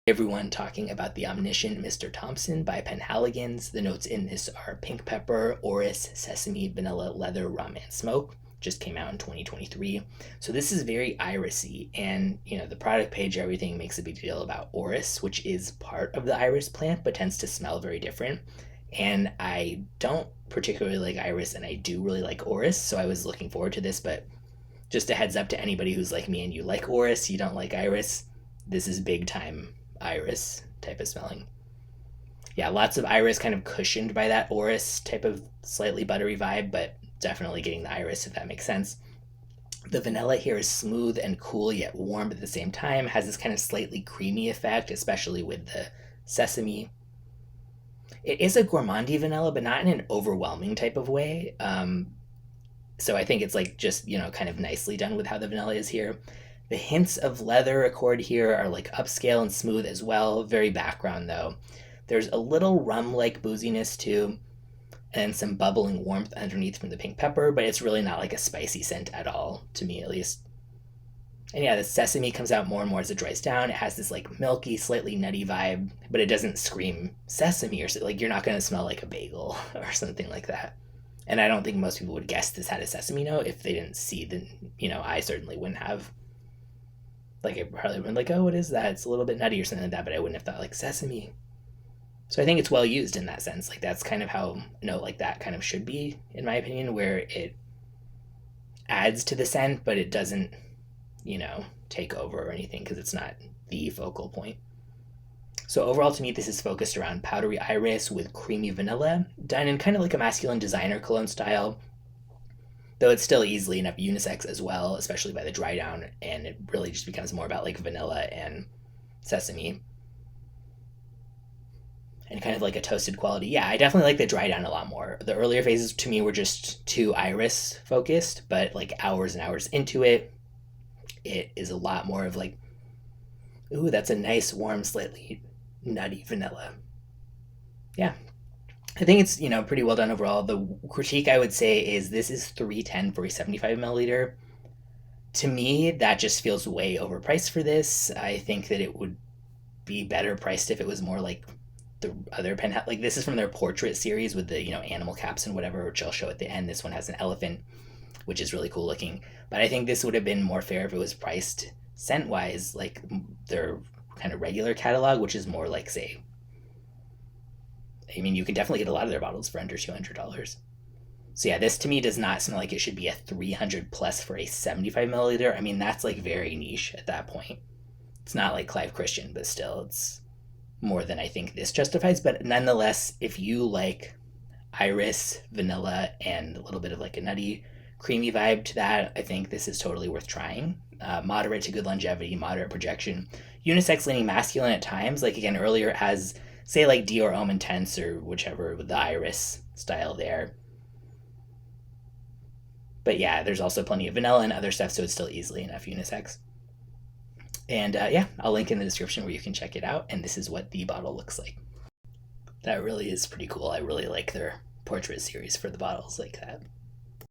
Everyone talking about the Omniscient Mr. Thompson by Penhaligons. The notes in this are pink pepper, orris, sesame, vanilla, leather, rum, and smoke. Just came out in 2023. So this is very irisy, and the product page, everything makes a big deal about orris, which is part of the iris plant but tends to smell very different. And I don't particularly like iris, and I do really like orris, so I was looking forward to this. But just a heads up to anybody who's like me and you like orris, you don't like iris, this is big time iris type of smelling. Yeah, lots of iris kind of cushioned by that orris type of slightly buttery vibe, but definitely getting the iris, if that makes sense. The vanilla here is smooth and cool yet warm at the same time, has this kind of slightly creamy effect, especially with the sesame. It is a gourmandy vanilla, but not in an overwhelming type of way. So I think it's like just, kind of nicely done with how the vanilla is here. The hints of leather accord here are like upscale and smooth as well, very background though. There's a little rum-like booziness too, and some bubbling warmth underneath from the pink pepper, but it's really not like a spicy scent at all, to me at least. And yeah, the sesame comes out more and more as it dries down. It has this like milky, slightly nutty vibe, but it doesn't scream sesame or like you're not going to smell like a bagel or something like that. And I don't think most people would guess this had a sesame note if they didn't see the, I certainly wouldn't have. Like, I probably wouldn't like, oh, what is that? It's a little bit nutty or something like that, but I wouldn't have thought like sesame. So I think it's well used in that sense. Like, that's kind of how a note like that kind of should be, in my opinion, where it adds to the scent, but it doesn't, take over or anything because it's not the focal point. So overall, to me, this is focused around powdery iris with creamy vanilla, done in kind of like a masculine designer cologne style, though it's still easily enough unisex as well, especially by the dry down, and it really just becomes more about like vanilla and sesame. And kind of like a toasted quality. Yeah, I definitely like the dry down a lot more. The earlier phases to me were just too iris focused, but like hours and hours into it, it is a lot more of like, ooh, that's a nice, warm, slightly nutty vanilla. Yeah, I think it's pretty well done overall. The critique I would say is this is $310 for a 75 milliliter. To me, that just feels way overpriced for this. I think that it would be better priced if it was more like the other pen. Like this is from their portrait series with the animal caps and whatever, which I'll show at the end. This one has an elephant, which is really cool looking. But I think this would have been more fair if it was priced scent wise like their kind of regular catalog, which is more like, say, I mean, you can definitely get a lot of their bottles for under $200. So yeah, this to me does not smell like it should be a 300 plus for a 75 milliliter. I mean, that's like very niche at that point. It's not like Clive Christian, but still, it's more than I think this justifies. But nonetheless, if you like iris, vanilla, and a little bit of like a nutty, creamy vibe to that, I think this is totally worth trying. Moderate to good longevity, moderate projection. Unisex leaning masculine at times, like again earlier as say like Dior Homme Intense or whichever with the iris style there. But yeah, there's also plenty of vanilla and other stuff, so it's still easily enough unisex. And yeah, I'll link in the description where you can check it out. And this is what the bottle looks like. That really is pretty cool. I really like their portrait series for the bottles like that.